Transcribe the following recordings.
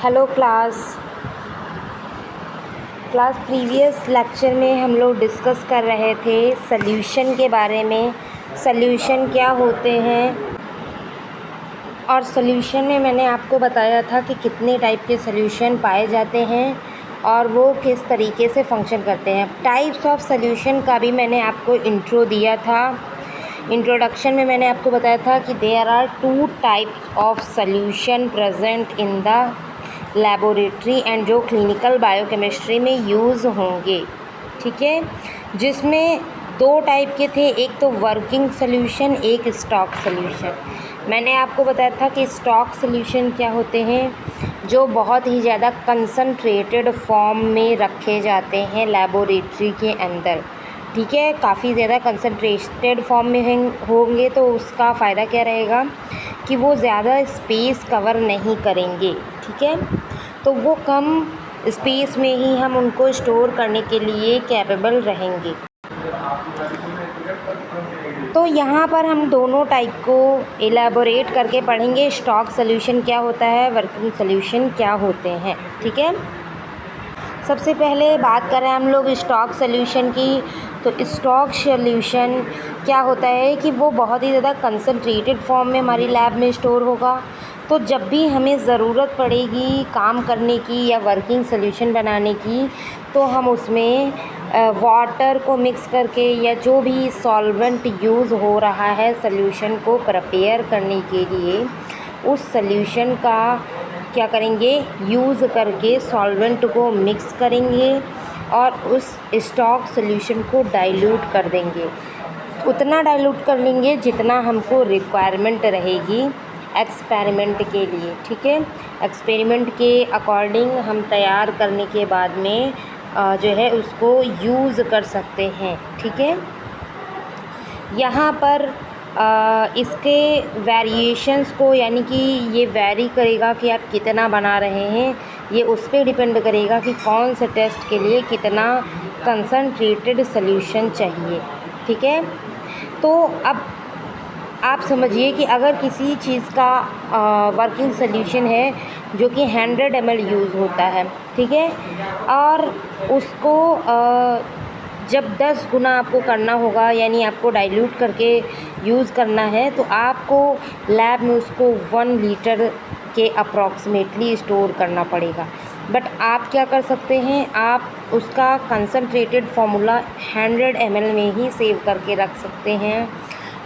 Hello class previous lecture में हम लोग डिस्कस कर रहे थे सल्यूशन के बारे में। सल्यूशन क्या होते हैं, और सल्यूशन में मैंने आपको बताया था कि कितने टाइप के सल्यूशन पाए जाते हैं और वो किस तरीके से फंक्शन करते हैं। टाइप्स ऑफ सल्यूशन का भी मैंने आपको इंट्रो दिया था। इंट्रोडक्शन में मैंने आपको बताया था कि there are 2 types of solution present in the laboratory and जो क्लिनिकल बायोकेमिस्ट्री में यूज़ होंगे, ठीक है। जिसमें 2 टाइप के थे, एक तो वर्किंग सल्यूशन, एक स्टॉक सल्यूशन। मैंने आपको बताया था कि स्टॉक सल्यूशन क्या होते हैं, जो बहुत ही ज़्यादा कंसंट्रेटेड फॉर्म में रखे जाते हैं लैबोरेटरी के अंदर, ठीक है। काफ़ी ज़्यादा कंसंट्रेटेड फॉर्म में होंगे तो उसका फ़ायदा क्या रहेगा कि वो ज़्यादा स्पेस कवर नहीं करेंगे, ठीक है। तो वो कम स्पेस में ही हम उनको स्टोर करने के लिए कैपेबल रहेंगे। तो यहाँ पर हम दोनों टाइप को एलाबोरेट करके पढ़ेंगे। स्टॉक सॉल्यूशन क्या होता है, वर्किंग सॉल्यूशन क्या होते हैं, ठीक है। सबसे पहले बात करें हम लोग स्टॉक सॉल्यूशन की, तो स्टॉक सॉल्यूशन क्या होता है कि वो बहुत ही ज़्यादा कंसंट्रेटेड फॉर्म में हमारी लैब में स्टोर होगा। तो जब भी हमें ज़रूरत पड़ेगी काम करने की या वर्किंग सॉल्यूशन बनाने की, तो हम उसमें वाटर को मिक्स करके या जो भी सॉल्वेंट यूज़ हो रहा है सॉल्यूशन को प्रिपेयर करने के लिए, उस सॉल्यूशन का क्या करेंगे, यूज़ करके सॉल्वेंट को मिक्स करेंगे और उस स्टॉक सॉल्यूशन को डाइल्यूट कर देंगे। उतना डाइल्यूट कर लेंगे जितना हमको रिक्वायरमेंट रहेगी एक्सपेरिमेंट के लिए, ठीक है। एक्सपेरिमेंट के अकॉर्डिंग हम तैयार करने के बाद में जो है उसको यूज़ कर सकते हैं, ठीक है। यहाँ पर इसके वेरिएशंस को, यानी कि ये वेरी करेगा कि आप कितना बना रहे हैं, ये उस पर डिपेंड करेगा कि कौन से टेस्ट के लिए कितना कंसंट्रेटेड सॉल्यूशन चाहिए, ठीक है। तो अब आप समझिए कि अगर किसी चीज़ का वर्किंग सॉल्यूशन है जो कि 100 ml यूज़ होता है, ठीक है, और उसको जब 10 गुना आपको करना होगा, यानी आपको डाइल्यूट करके यूज़ करना है, तो आपको लैब में उसको 1 लीटर के अप्रॉक्सीमेटली स्टोर करना पड़ेगा। बट आप क्या कर सकते हैं, आप उसका कंसंट्रेटेड फार्मूला 100 ml में ही सेव करके रख सकते हैं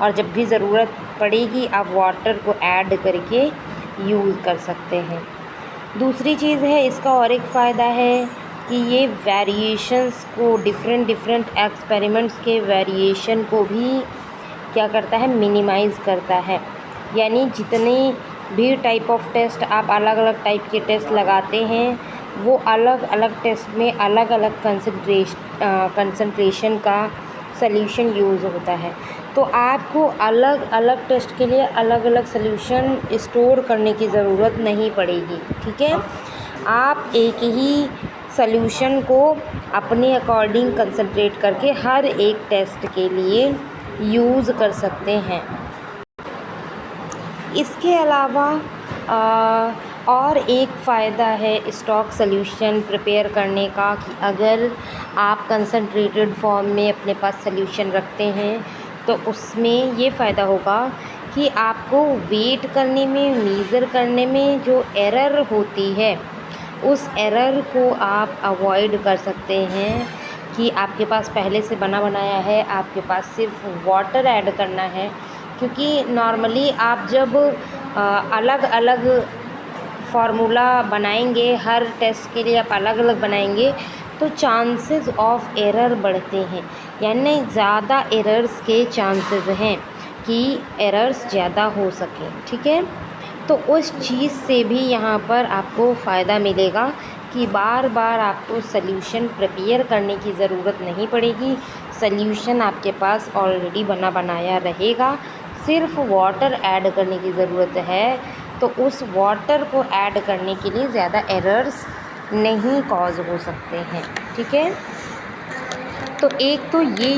और जब भी ज़रूरत पड़ेगी आप वाटर को ऐड करके यूज़ कर सकते हैं। दूसरी चीज़ है इसका और एक फ़ायदा है कि ये वेरिएशंस को, डिफरेंट एक्सपेरिमेंट्स के वेरिएशन को भी क्या करता है, मिनिमाइज़ करता है। यानी जितने भी टाइप ऑफ टेस्ट आप अलग अलग टाइप के टेस्ट लगाते हैं, वो अलग अलग टेस्ट में अलग अलग कंसंट्रेशन का सॉल्यूशन यूज़ होता है। तो आपको अलग अलग टेस्ट के लिए अलग अलग सॉल्यूशन स्टोर करने की ज़रूरत नहीं पड़ेगी, ठीक है। आप एक ही सॉल्यूशन को अपने अकॉर्डिंग कंसंट्रेट करके हर एक टेस्ट के लिए यूज़ कर सकते हैं। इसके अलावा और एक फ़ायदा है स्टॉक सॉल्यूशन प्रिपेयर करने का कि अगर आप कंसंट्रेटेड फॉर्म में अपने पास सॉल्यूशन रखते हैं तो उसमें ये फ़ायदा होगा कि आपको वेट करने में, मेज़र करने में जो एरर होती है, उस एरर को आप अवॉइड कर सकते हैं कि आपके पास पहले से बना बनाया है, आपके पास सिर्फ वाटर ऐड करना है। क्योंकि नॉर्मली आप जब अलग अलग फार्मूला बनाएंगे, हर टेस्ट के लिए आप अलग अलग बनाएंगे, तो चांसेस ऑफ एरर बढ़ते हैं, यानी ज़्यादा एरर्स के चांसेस हैं कि एरर्स ज़्यादा हो सकें, ठीक है। तो उस चीज़ से भी यहाँ पर आपको फ़ायदा मिलेगा कि बार बार आपको सॉल्यूशन प्रिपेयर करने की ज़रूरत नहीं पड़ेगी। सॉल्यूशन आपके पास ऑलरेडी बना बनाया रहेगा, सिर्फ वाटर ऐड करने की ज़रूरत है। तो उस वाटर को ऐड करने के लिए ज़्यादा एरर्स नहीं कॉज हो सकते हैं, ठीक है। तो एक तो ये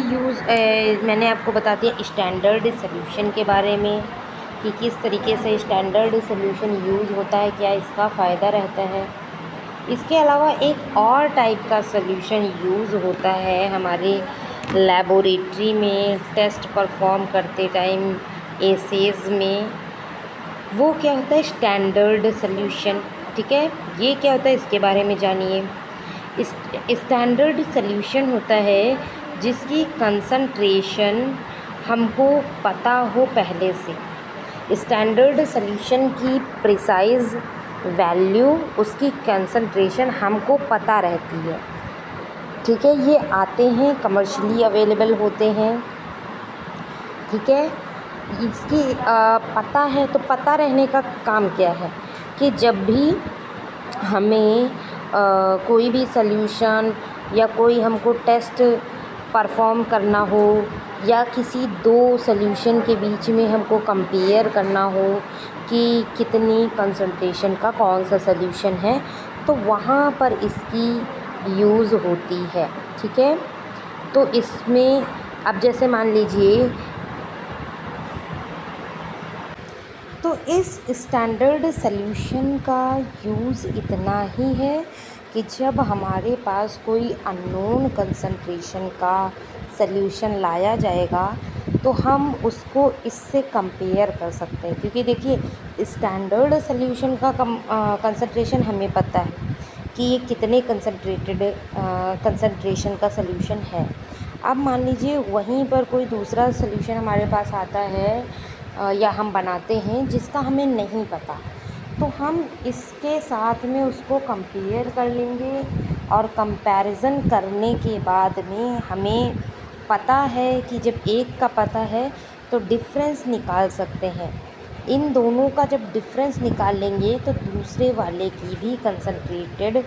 मैंने आपको बता दिया स्टैंडर्ड सॉल्यूशन के बारे में कि किस तरीके से स्टैंडर्ड सॉल्यूशन यूज़ होता है, क्या इसका फ़ायदा रहता है। इसके अलावा एक और टाइप का सॉल्यूशन यूज़ होता है हमारे लैबोरेटरी में टेस्ट परफॉर्म करते टाइम, एसेज में। वो क्या होता है, स्टैंडर्ड सॉल्यूशन। ठीक है, ये क्या होता है इसके बारे में जानिए। इस स्टैंडर्ड सॉल्यूशन होता है जिसकी कंसंट्रेशन हमको पता हो पहले से। स्टैंडर्ड सॉल्यूशन की प्रिसाइज वैल्यू, उसकी कंसंट्रेशन हमको पता रहती है। ठीक है, ये आते हैं कमर्शियली अवेलेबल होते हैं। ठीक है, इसकी पता है तो पता रहने का काम क्या है कि जब भी हमें कोई भी सॉल्यूशन या कोई हमको टेस्ट परफॉर्म करना हो या किसी दो सॉल्यूशन के बीच में हमको कंपेयर करना हो कि कितनी कंसंट्रेशन का कौन सा सॉल्यूशन है, तो वहाँ पर इसकी यूज़ होती है। ठीक है, तो इसमें अब जैसे मान लीजिए, तो इस स्टैंडर्ड सॉल्यूशन का यूज़ इतना ही है कि जब हमारे पास कोई अननोन कंसंट्रेशन का सॉल्यूशन लाया जाएगा तो हम उसको इससे कंपेयर कर सकते हैं। क्योंकि देखिए, स्टैंडर्ड सॉल्यूशन का कंसंट्रेशन हमें पता है कि ये कितने कंसंट्रेशन का सॉल्यूशन है। अब मान लीजिए वहीं पर कोई दूसरा सॉल्यूशन हमारे पास आता है या हम बनाते हैं जिसका हमें नहीं पता, तो हम इसके साथ में उसको कंपेयर कर लेंगे और कंपैरिजन करने के बाद में हमें पता है कि जब एक का पता है तो डिफरेंस निकाल सकते हैं। इन दोनों का जब डिफरेंस निकाल लेंगे तो दूसरे वाले की भी कंसंट्रेटेड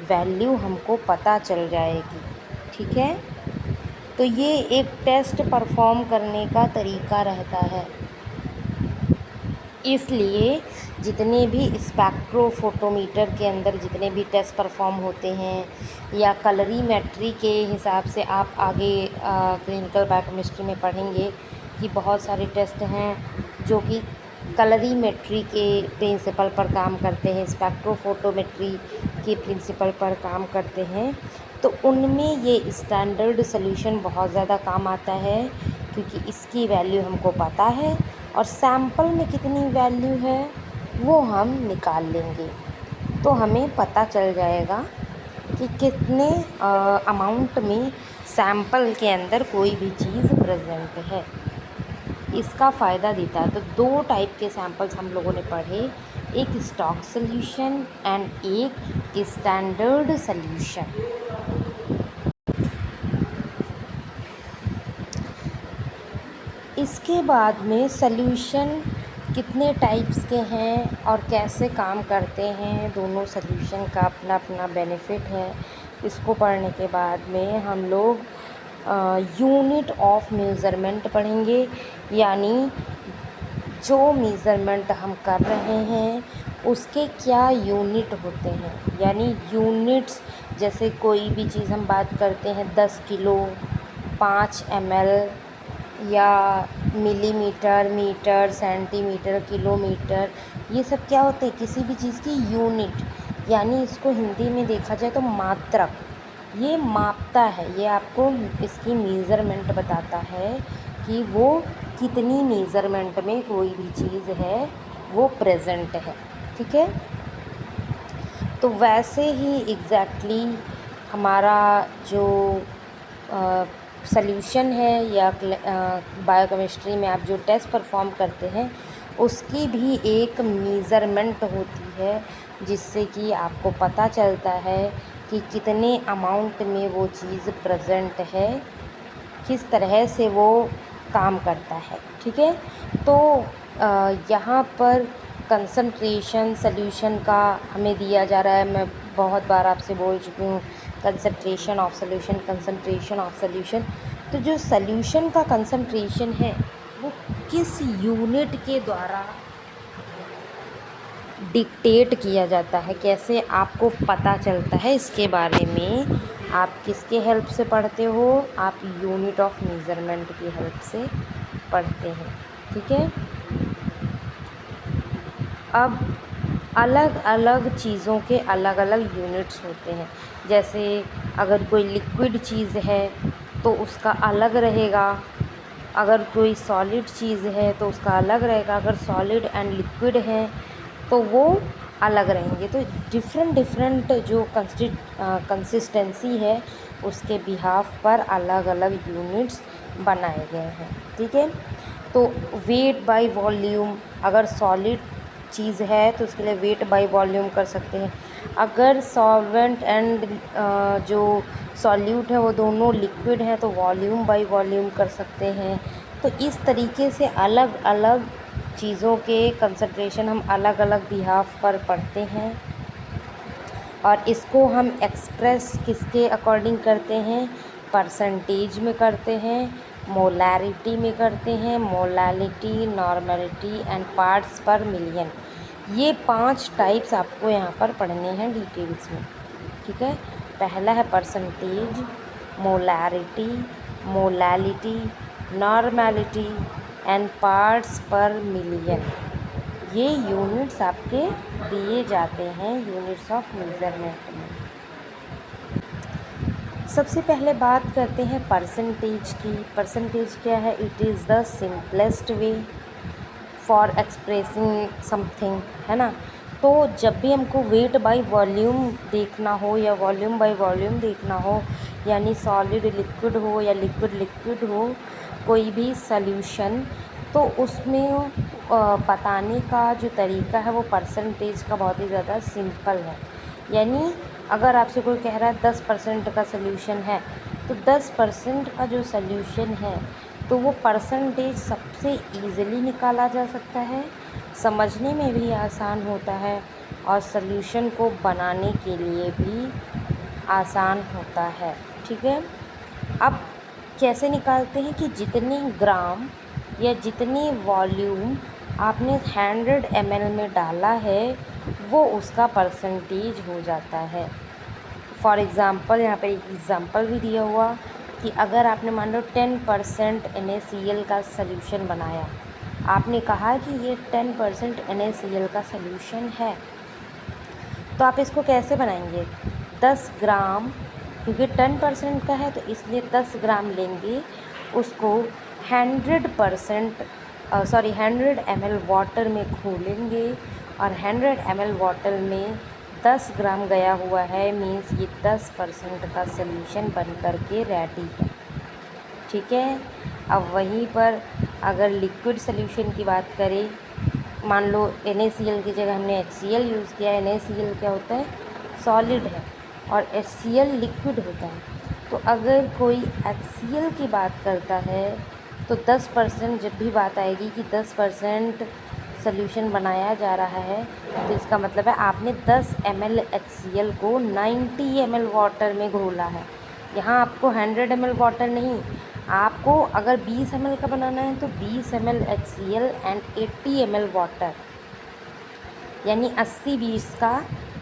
वैल्यू हमको पता चल जाएगी। ठीक है, तो ये एक टेस्ट परफॉर्म करने का तरीका रहता है। इसलिए जितने भी स्पेक्ट्रोफोटोमीटर के अंदर जितने भी टेस्ट परफॉर्म होते हैं या कलरीमेट्री के हिसाब से आप आगे क्लिनिकल बायोकेमिस्ट्री में पढ़ेंगे कि बहुत सारे टेस्ट हैं जो कि कलरीमेट्री के प्रिंसिपल पर काम करते हैं, स्पेक्ट्रोफोटोमेट्री के प्रिंसिपल पर काम करते हैं। तो उनमें ये स्टैंडर्ड सॉल्यूशन बहुत ज़्यादा काम आता है क्योंकि इसकी वैल्यू हमको पता है और सैंपल में कितनी वैल्यू है वो हम निकाल लेंगे, तो हमें पता चल जाएगा कि कितने अमाउंट में सैंपल के अंदर कोई भी चीज़ प्रेजेंट है। इसका फ़ायदा देता है। तो दो टाइप के सैंपल्स हम लोगों ने पढ़े, एक स्टॉक सॉल्यूशन एंड एक स्टैंडर्ड सॉल्यूशन। इसके बाद में सॉल्यूशन कितने टाइप्स के हैं और कैसे काम करते हैं, दोनों सॉल्यूशन का अपना अपना बेनिफिट है। इसको पढ़ने के बाद में हम लोग यूनिट ऑफ मेज़रमेंट पढ़ेंगे, यानी जो मेज़रमेंट हम कर रहे हैं उसके क्या यूनिट होते हैं। यानी यूनिट्स, जैसे कोई भी चीज़ हम बात करते हैं 10 किलो, 5 ml या मिलीमीटर, मीटर, सेंटीमीटर, किलोमीटर, ये सब क्या होते हैं, किसी भी चीज़ की यूनिट। यानी इसको हिंदी में देखा जाए तो मात्रक, ये मापता है, ये आपको इसकी मेज़रमेंट बताता है कि वो कितनी मेज़रमेंट में कोई भी चीज़ है वो प्रेजेंट है। ठीक है, तो वैसे ही एग्जैक्टली हमारा जो सॉल्यूशन है या बायोकेमिस्ट्री में आप जो टेस्ट परफॉर्म करते हैं उसकी भी एक मेज़रमेंट होती है, जिससे कि आपको पता चलता है कि कितने अमाउंट में वो चीज़ प्रेजेंट है, किस तरह से वो काम करता है। ठीक है, तो यहाँ पर कंसंट्रेशन सॉल्यूशन का हमें दिया जा रहा है। मैं बहुत बार आपसे बोल चुकी हूँ concentration of solution, concentration of solution. तो जो सॉल्यूशन का कंसंट्रेशन है वो किस यूनिट के द्वारा डिक्टेट किया जाता है, कैसे आपको पता चलता है, इसके बारे में आप किसके हेल्प से पढ़ते हो, आप यूनिट ऑफ मेज़रमेंट की हेल्प से पढ़ते हैं। ठीक है, अब अलग अलग चीज़ों के अलग अलग यूनिट्स होते हैं। जैसे अगर कोई लिक्विड चीज़ है तो उसका अलग रहेगा, अगर कोई सॉलिड चीज़ है तो उसका अलग रहेगा, अगर सॉलिड एंड लिक्विड है तो वो अलग रहेंगे। तो डिफरेंट डिफरेंट जो कंसिस्टेंसी है उसके बिहाफ पर अलग अलग यूनिट्स बनाए गए हैं। ठीक है, तो वेट बाय वॉल्यूम, अगर सॉलिड चीज़ है तो उसके लिए वेट बाय वॉल्यूम कर सकते हैं। अगर सॉल्वेंट एंड जो सॉल्यूट है वो दोनों लिक्विड हैं तो वॉल्यूम बाय वॉल्यूम कर सकते हैं। तो इस तरीके से अलग अलग चीज़ों के कंसंट्रेशन हम अलग अलग बिहाफ पर पढ़ते हैं, और इसको हम एक्सप्रेस किसके अकॉर्डिंग करते हैं, परसेंटेज में करते हैं, मोलैरिटी में करते हैं, मोलैलिटी, नॉर्मलिटी एंड पार्ट्स पर मिलियन। ये 5 टाइप्स आपको यहाँ पर पढ़ने हैं डिटेल्स में। ठीक है, पहला है percentage, molarity, molality, normality and parts पर मिलियन। ये यूनिट्स आपके दिए जाते हैं यूनिट्स ऑफ मेजरमेंट में। सबसे पहले बात करते हैं परसेंटेज की। परसेंटेज क्या है? It is the simplest way for expressing something, है ना। तो जब भी हमको वेट बाय वॉल्यूम देखना हो या वॉल्यूम बाय वॉल्यूम देखना हो, यानी सॉलिड लिक्विड हो या लिक्विड लिक्विड हो, कोई भी सॉल्यूशन, तो उसमें बताने का जो तरीका है वो परसेंटेज का बहुत ही ज़्यादा सिंपल है। यानी अगर आपसे कोई कह रहा है 10% का सॉल्यूशन है, तो 10% का जो सॉल्यूशन है तो वो परसेंटेज सबसे ईज़िली निकाला जा सकता है, समझने में भी आसान होता है और सॉल्यूशन को बनाने के लिए भी आसान होता है। ठीक है, अब कैसे निकालते हैं कि जितने ग्राम या जितनी वॉल्यूम आपने 100 ml में डाला है वो उसका परसेंटेज हो जाता है। फॉर एग्ज़ाम्पल, यहाँ पे एक एग्ज़ाम्पल भी दिया हुआ कि अगर आपने मान लो 10% NaCl का सॉल्यूशन बनाया, आपने कहा कि ये 10% NaCl का सॉल्यूशन है, तो आप इसको कैसे बनाएंगे? 10 ग्राम, क्योंकि 10% का है तो इसलिए 10 ग्राम लेंगे, उसको 100 ml वाटर में घोलेंगे और 100 ml वाटर में 10 ग्राम गया हुआ है, मीन्स ये 10% का सॉल्यूशन बन कर के रेडी है। ठीक है, अब वहीं पर अगर लिक्विड सॉल्यूशन की बात करें, मान लो NaCl की जगह हमने HCl यूज़ किया। NaCl क्या होता है? सॉलिड है, और HCl लिक्विड होता है। तो अगर कोई HCl की बात करता है तो 10% जब भी बात आएगी कि 10% सॉल्यूशन बनाया जा रहा है, तो इसका मतलब है आपने 10 ml HCl को 90 ml वाटर में घोला है। यहाँ आपको 100 ml वाटर नहीं, आपको अगर 20 ml का बनाना है तो 20 ml HCl and 80 ml water, यानी 80-20 का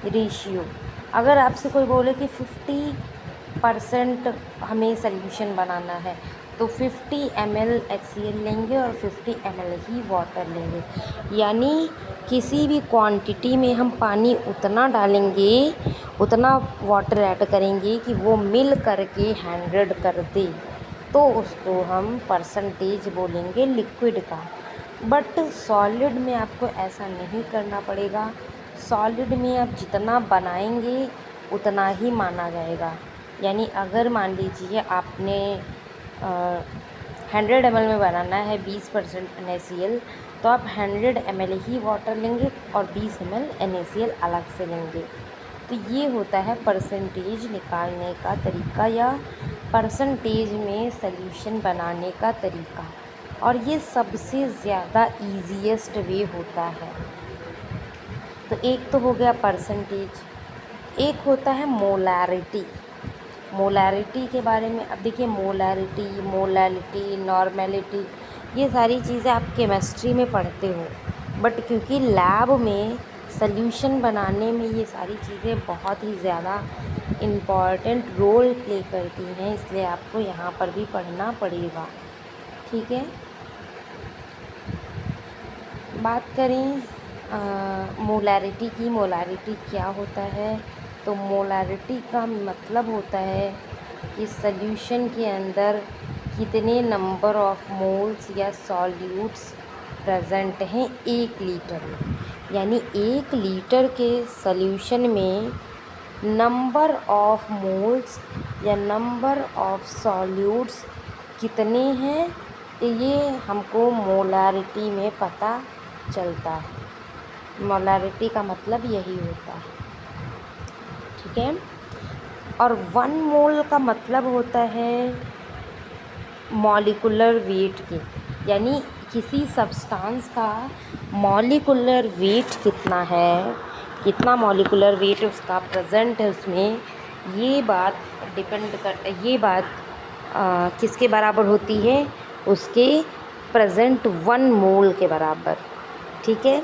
रेशियो। अगर आपसे कोई बोले कि 50% हमें सॉल्यूशन बनाना है तो 50 ml HCl लेंगे और 50 ml ही वाटर लेंगे, यानी किसी भी क्वांटिटी में हम पानी उतना डालेंगे, उतना वाटर ऐड करेंगे कि वो मिल करके 100 कर दे, तो उसको हम परसेंटेज बोलेंगे लिक्विड का। बट सॉलिड में आपको ऐसा नहीं करना पड़ेगा। सॉलिड में आप जितना बनाएंगे उतना ही माना जाएगा। यानी अगर मान लीजिए आपने 100 ml में बनाना है 20% NaCl, तो आप 100 ml ही वाटर लेंगे और 20 ml NaCl अलग से लेंगे। तो ये होता है परसेंटेज निकालने का तरीका या परसेंटेज में सॉल्यूशन बनाने का तरीका, और ये सबसे ज़्यादा ईजीएस्ट वे होता है। तो एक तो हो गया परसेंटेज, एक होता है मोलैरिटी। मोलैरिटी के बारे में अब देखिए, मोलैरिटी, मोलैलिटी, नॉर्मलिटी, ये सारी चीज़ें आप केमिस्ट्री में पढ़ते हो, बट क्योंकि लैब में सॉल्यूशन बनाने में ये सारी चीज़ें बहुत ही ज़्यादा इम्पॉर्टेंट रोल प्ले करती हैं, इसलिए आपको यहाँ पर भी पढ़ना पड़ेगा। ठीक है, बात करें मोलारिटी की मोलारिटी क्या होता है? तो मोलारिटी का मतलब होता है कि सॉल्यूशन के अंदर कितने नंबर ऑफ मोल्स या सॉल्यूट्स प्रेजेंट हैं 1 लीटर में। यानी 1 लीटर के सॉल्यूशन में नंबर ऑफ मोल्स या नंबर ऑफ सॉल्यूट्स कितने हैं, ये हमको मोलारिटी में पता चलता है। मोलारिटी का मतलब यही होता है, ठीक है। और 1 मोल का मतलब होता है मॉलिक्यूलर वेट के, यानी किसी सब्सटेंस का मॉलिक्यूलर वेट कितना है, कितना मॉलिक्यूलर वेट उसका प्रेजेंट है उसमें, ये बात किसके बराबर होती है? उसके प्रेजेंट 1 मोल के बराबर, ठीक है।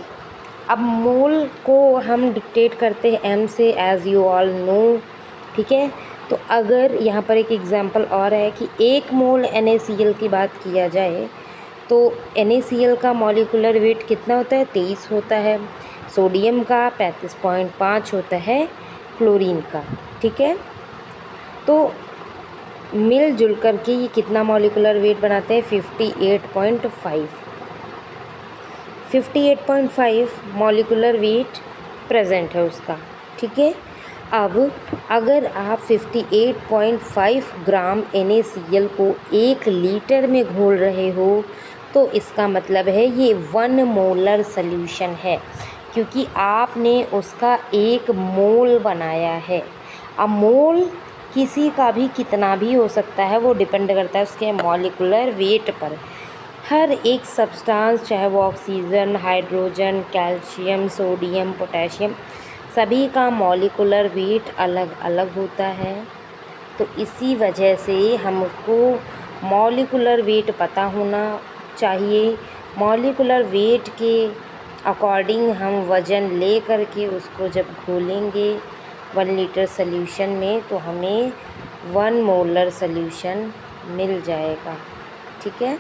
अब मोल को हम डिक्टेट करते हैं m से, एज़ यू ऑल नो, ठीक है। तो अगर यहाँ पर एक एग्जांपल और है कि 1 मोल NaCl की बात किया जाए तो NaCl का मॉलिक्यूलर वेट कितना होता है? 23 होता है। सोडियम का 35.5 होता है, क्लोरीन का, ठीक है। तो मिलजुल करके ये कितना मॉलिक्यूलर वेट बनाते हैं? 58.5 मॉलिक्यूलर वेट प्रेजेंट है उसका, ठीक है। अब अगर आप 58.5 ग्राम NaCl को 1 लीटर में घोल रहे हो तो इसका मतलब है ये 1 मोलर सॉल्यूशन है, क्योंकि आपने उसका 1 मोल बनाया है। अब मोल किसी का भी कितना भी हो सकता है, वो डिपेंड करता है उसके मॉलिक्यूलर वेट पर। हर एक सब्सटेंस, चाहे वो oxygen, hydrogen, calcium, sodium, potassium, सभी का मॉलिक्यूलर वेट अलग अलग होता है। तो इसी वजह से हमको मॉलिक्यूलर वेट पता होना चाहिए। मॉलिक्यूलर वेट के अकॉर्डिंग हम वज़न ले करके उसको जब घोलेंगे 1 लीटर सॉल्यूशन में तो हमें 1 मोलर सॉल्यूशन मिल जाएगा, ठीक है।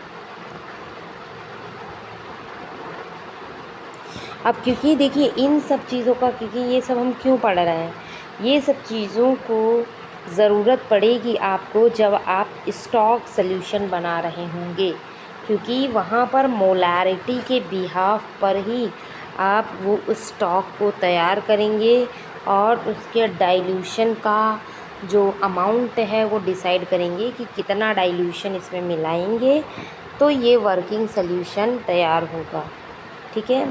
अब क्योंकि देखिए इन सब चीज़ों का, क्योंकि ये सब हम क्यों पढ़ रहे हैं, ये सब चीज़ों को ज़रूरत पड़ेगी आपको जब आप स्टॉक सॉल्यूशन बना रहे होंगे, क्योंकि वहाँ पर मोलारिटी के बिहाफ पर ही आप वो स्टॉक को तैयार करेंगे और उसके डाइल्यूशन का जो अमाउंट है वो डिसाइड करेंगे कि कितना डाइल्यूशन इसमें मिलाएंगे तो ये वर्किंग सॉल्यूशन तैयार होगा, ठीक है।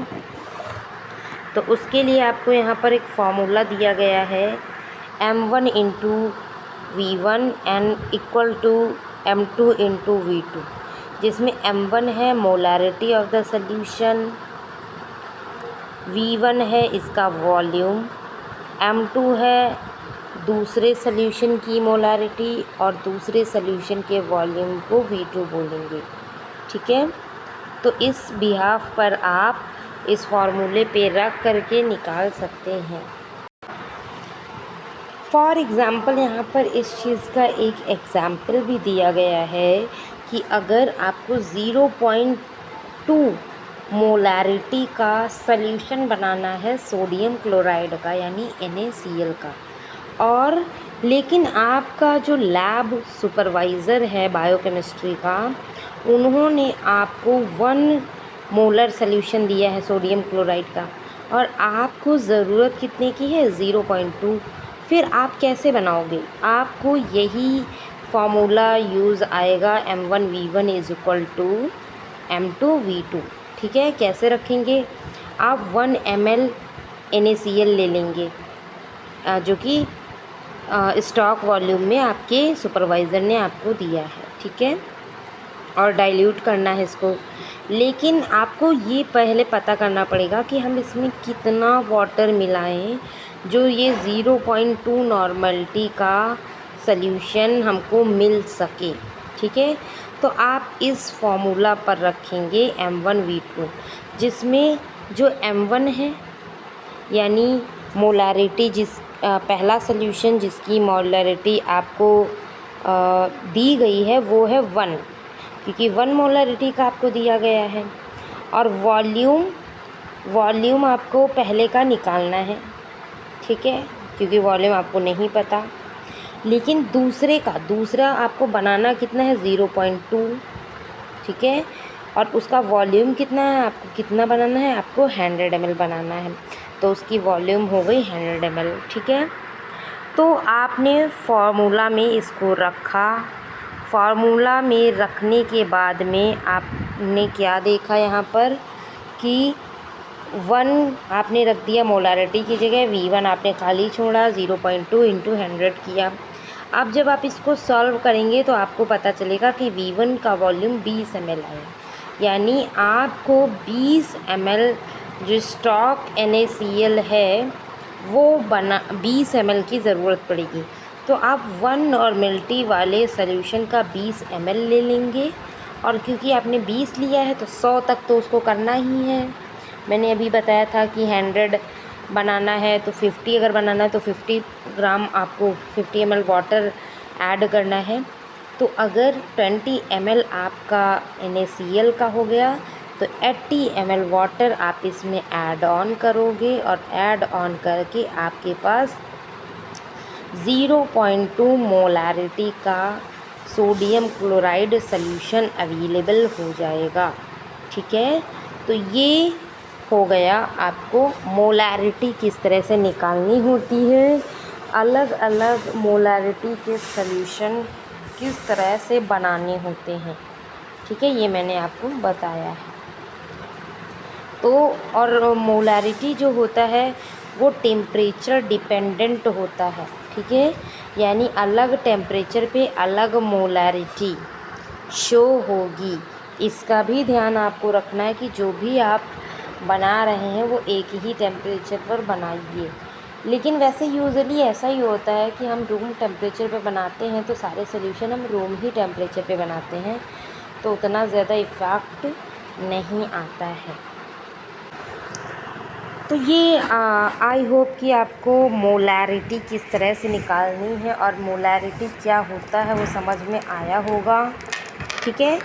तो उसके लिए आपको यहाँ पर एक फार्मूला दिया गया है m1 into V1 and equal to m2 into V2, जिसमें m1 है molarity of the solution, V1 है इसका वॉल्यूम, m2 है दूसरे सॉल्यूशन की मोलारिटी और दूसरे सॉल्यूशन के वॉल्यूम को V2 बोलेंगे, ठीक है। तो इस बिहाफ पर आप इस फार्मूले पे रख करके निकाल सकते हैं। फॉर एग्ज़ाम्पल यहाँ पर इस चीज़ का एक एग्ज़ाम्पल भी दिया गया है कि अगर आपको 0.2 मोलारिटी का सॉल्यूशन बनाना है सोडियम क्लोराइड का, यानी NaCl का, और लेकिन आपका जो लैब सुपरवाइज़र है बायोकेमिस्ट्री का, उन्होंने आपको 1 मोलर सॉल्यूशन दिया है सोडियम क्लोराइड का और आपको ज़रूरत कितने की है? 0.2। फिर आप कैसे बनाओगे? आपको यही फार्मूला यूज़ आएगा m1v1 is equal to m2v2, ठीक है। कैसे रखेंगे? आप 1 ml NaCl ले लेंगे जो कि स्टॉक वॉल्यूम में आपके सुपरवाइज़र ने आपको दिया है, ठीक है, और डाइल्यूट करना है इसको। लेकिन आपको ये पहले पता करना पड़ेगा कि हम इसमें कितना वाटर मिलाएं जो ये 0.2 नॉर्मलिटी का सॉल्यूशन हमको मिल सके, ठीक है। तो आप इस फॉर्मूला पर रखेंगे m1v2, जिसमें जो m1 है यानी मोलारिटी, पहला सॉल्यूशन जिसकी मोलारिटी आपको दी गई है वो है 1, क्योंकि 1 मोलारिटी का आपको दिया गया है, और वॉल्यूम वॉल्यूम आपको पहले का निकालना है, ठीक है, क्योंकि वॉल्यूम आपको नहीं पता। लेकिन दूसरा आपको बनाना कितना है 0.2, ठीक है, और उसका वॉल्यूम कितना है, आपको कितना बनाना है, आपको 100 ml बनाना है, तो उसकी वॉल्यूम हो गई 100 ml, ठीक है। तो आपने फार्मूला में इसको रखा, फार्मूला में रखने के बाद में आपने क्या देखा यहाँ पर कि 1 आपने रख दिया मोलारिटी की जगह, V1 आपने खाली छोड़ा, 0.2 × 100 किया। अब जब आप इसको सॉल्व करेंगे तो आपको पता चलेगा कि V1 का वॉल्यूम 20 ml आया, यानी आपको 20 ml जो स्टॉक NaCl है वो 20 ml की ज़रूरत पड़ेगी। तो आप 1 नॉर्मेलिटी वाले सॉल्यूशन का 20 ml ले लेंगे, और क्योंकि आपने 20 लिया है तो 100 तक तो उसको करना ही है। मैंने अभी बताया था कि 100 बनाना है तो 50 अगर बनाना है तो 50 ग्राम आपको 50 ml वाटर ऐड करना है। तो अगर 20 ml आपका NaCl का हो गया तो 80 ml वाटर आप इसमें ऐड ऑन करोगे, और ऐड ऑन करके आपके पास 0.2 मोलारिटी का सोडियम क्लोराइड सॉल्यूशन अवेलेबल हो जाएगा, ठीक है। तो ये हो गया आपको मोलारिटी किस तरह से निकालनी होती है, अलग अलग मोलारिटी के सॉल्यूशन किस तरह से बनाने होते हैं, ठीक है, ये मैंने आपको बताया है। तो और मोलारिटी जो होता है वो टेम्परेचर डिपेंडेंट होता है, ठीक है, यानी अलग टेम्परेचर पे अलग मोलारिटी शो होगी। इसका भी ध्यान आपको रखना है कि जो भी आप बना रहे हैं वो एक ही टेम्परेचर पर बनाइए। लेकिन वैसे यूजुअली ऐसा ही होता है कि हम रूम टेम्परेचर पे बनाते हैं, तो सारे सोल्यूशन हम रूम ही टेम्परेचर पे बनाते हैं, तो उतना ज़्यादा इफ़ेक्ट नहीं आता है। तो ये आई होप कि आपको मोलारिटी किस तरह से निकालनी है और मोलारिटी क्या होता है वो समझ में आया होगा, ठीक है।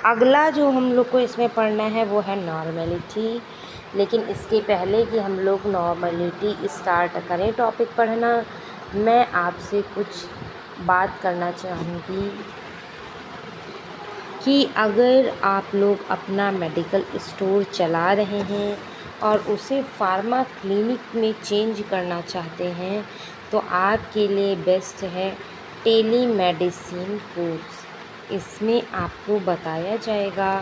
अगला जो हम लोग को इसमें पढ़ना है वो है नॉर्मेलिटी। लेकिन इसके पहले कि हम लोग नॉर्मेलिटी स्टार्ट करें टॉपिक पढ़ना, मैं आपसे कुछ बात करना चाहूँगी कि अगर आप लोग अपना मेडिकल स्टोर चला रहे हैं और उसे फार्मा क्लिनिक में चेंज करना चाहते हैं तो आपके लिए बेस्ट है टेलीमेडिसिन कोर्स। इसमें आपको बताया जाएगा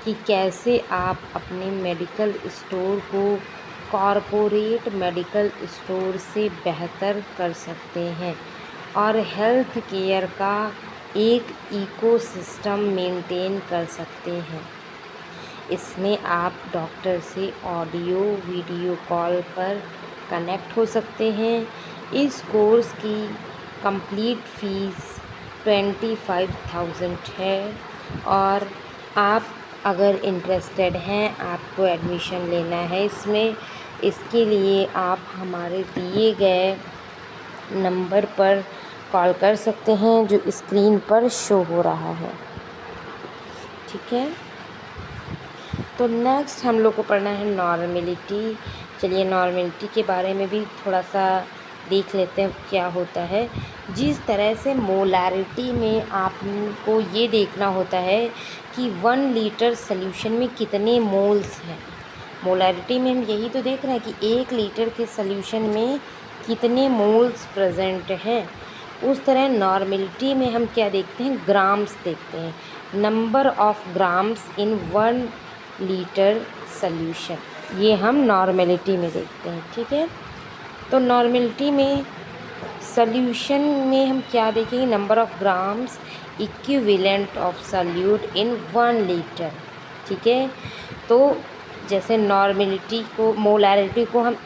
कि कैसे आप अपने मेडिकल स्टोर को कॉरपोरेट मेडिकल स्टोर से बेहतर कर सकते हैं और हेल्थ केयर का एक इकोसिस्टम मेंटेन कर सकते हैं। इसमें आप डॉक्टर से ऑडियो वीडियो कॉल पर कनेक्ट हो सकते हैं। इस कोर्स की कंप्लीट फ़ीस 25,000 है और आप अगर इंटरेस्टेड हैं, आपको एडमिशन लेना है इसमें, इसके लिए आप हमारे दिए गए नंबर पर कॉल कर सकते हैं जो स्क्रीन पर शो हो रहा है, ठीक है। तो नेक्स्ट हम लोग को पढ़ना है नॉर्मेलिटी। चलिए नॉर्मेलिटी के बारे में भी थोड़ा सा देख लेते हैं क्या होता है। जिस तरह से मोलारिटी में आपको ये देखना होता है कि 1 लीटर सॉल्यूशन में कितने मोल्स हैं। मोलारिटी में हम यही तो देख रहे हैं कि 1 लीटर के सॉल्यूशन में कितने मोल्स प्रेजेंट हैं। उस तरह नॉर्मेलिटी में हम क्या देखते हैं, ग्राम्स देखते हैं, number of grams in 1 litre solution, ये हम नॉर्मेलिटी में देखते हैं, ठीक है। तो नॉर्मेलिटी में सॉल्यूशन में हम क्या देखेंगे, number of grams equivalent of solute in 1 litre, ठीक है। तो जैसे नॉर्मेलिटी को, मोलारिटी को हम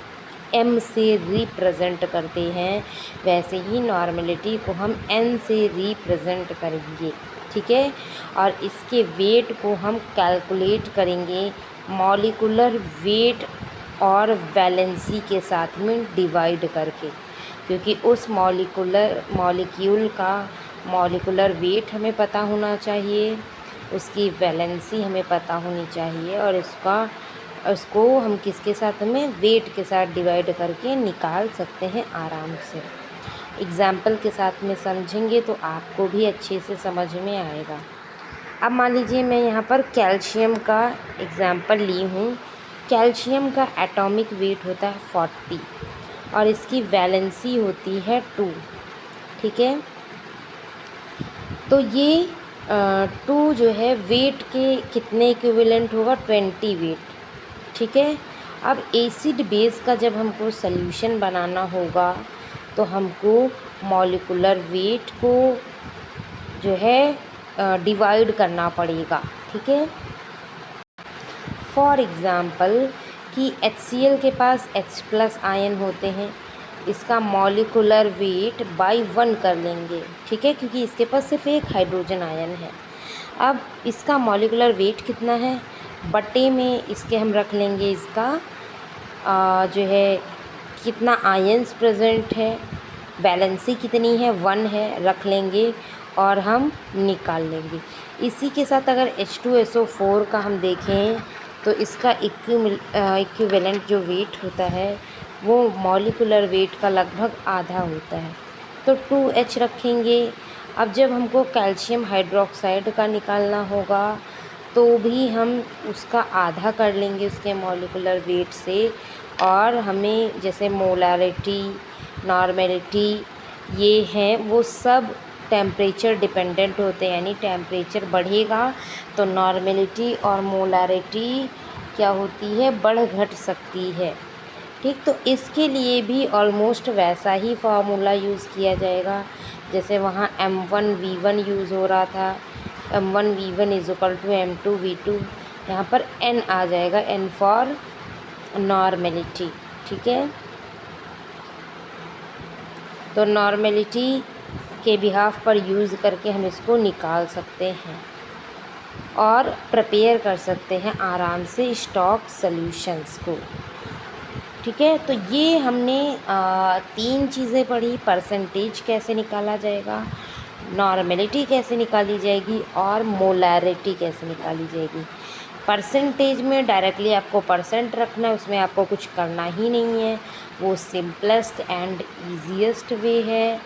M से रिप्रेजेंट करते हैं, वैसे ही नॉर्मेलिटी को हम N से रिप्रेजेंट करेंगे, ठीक है। और इसके वेट को हम कैलकुलेट करेंगे मॉलिक्यूलर वेट और वैलेंसी के साथ में डिवाइड करके, क्योंकि उस मॉलिक्यूल का मॉलिक्यूलर वेट हमें पता होना चाहिए, उसकी वैलेंसी हमें पता होनी चाहिए और इसका उसको हम किसके साथ में, वेट के साथ डिवाइड करके निकाल सकते हैं आराम से। एग्ज़ाम्पल के साथ में समझेंगे तो आपको भी अच्छे से समझ में आएगा। अब मान लीजिए मैं यहाँ पर कैल्शियम का एग्ज़ाम्पल ली हूँ। कैल्शियम का एटॉमिक वेट होता है 40 और इसकी वैलेंसी होती है 2, ठीक है। तो ये 2 जो है वेट के कितने इक्विवेलेंट होगा, 20 वेट, ठीक है। अब एसिड बेस का जब हमको सॉल्यूशन बनाना होगा तो हमको मॉलिक्यूलर वेट को जो है डिवाइड करना पड़ेगा, ठीक है। फॉर एग्ज़ाम्पल कि HCl के पास H+ आयन होते हैं, इसका मॉलिक्यूलर वेट बाई 1 कर लेंगे, ठीक है, क्योंकि इसके पास सिर्फ एक हाइड्रोजन आयन है। अब इसका मॉलिक्यूलर वेट कितना है, बटे में इसके हम रख लेंगे इसका जो है कितना आयन्स प्रेजेंट है, वैलेंसी कितनी है, 1 है, रख लेंगे और हम निकाल लेंगे। इसी के साथ अगर H2SO4 का हम देखें तो इसका इक्विवेलेंट जो वेट होता है वो मॉलिक्यूलर वेट का लगभग आधा होता है, तो 2H रखेंगे। अब जब हमको कैल्शियम हाइड्रोक्साइड का निकालना होगा तो भी हम उसका आधा कर लेंगे उसके मॉलिक्यूलर वेट से, और हमें जैसे मोलारिटी, नॉर्मेलिटी ये हैं वो सब टेम्परेचर डिपेंडेंट होते हैं, यानी टेम्परेचर बढ़ेगा तो नॉर्मेलिटी और मोलारिटी क्या होती है, बढ़ घट सकती है, ठीक। तो इसके लिए भी ऑलमोस्ट वैसा ही फार्मूला यूज़ किया जाएगा जैसे वहाँ M1V1 यूज़ हो रहा था। M1V1 = M2V2, यहाँ पर N आ जाएगा, N फॉर नॉर्मेलिटी, ठीक है। तो नॉर्मेलिटी के बिहाफ पर यूज़ करके हम इसको निकाल सकते हैं और प्रिपेयर कर सकते हैं आराम से स्टॉक सॉल्यूशंस को, ठीक है। तो ये हमने 3 चीज़ें पढ़ी, परसेंटेज कैसे निकाला जाएगा, नॉर्मेलिटी कैसे निकाली जाएगी और मोलारिटी कैसे निकाली जाएगी। परसेंटेज में डायरेक्टली आपको परसेंट रखना है, उसमें आपको कुछ करना ही नहीं है, वो सिंपलेस्ट एंड ईजीएस्ट वे है।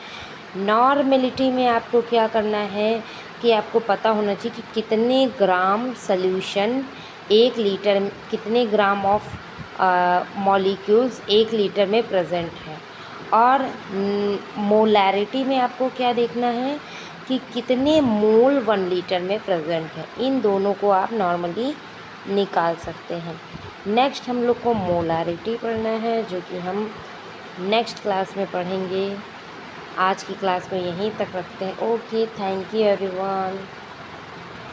नॉर्मेलिटी में आपको क्या करना है कि आपको पता होना चाहिए कि कितने ग्राम सॉल्यूशन 1 लीटर, कितने ग्राम ऑफ मॉलिक्यूल्स 1 लीटर में प्रेजेंट है। और मोलैरिटी में आपको क्या देखना है कि कितने मोल 1 लीटर में प्रेजेंट है। इन दोनों को आप नॉर्मली निकाल सकते हैं। नेक्स्ट हम लोग को मोलैरिटी पढ़ना है, जो कि हम नेक्स्ट क्लास में पढ़ेंगे। आज की क्लास को यहीं तक रखते हैं। Okay, thank you everyone.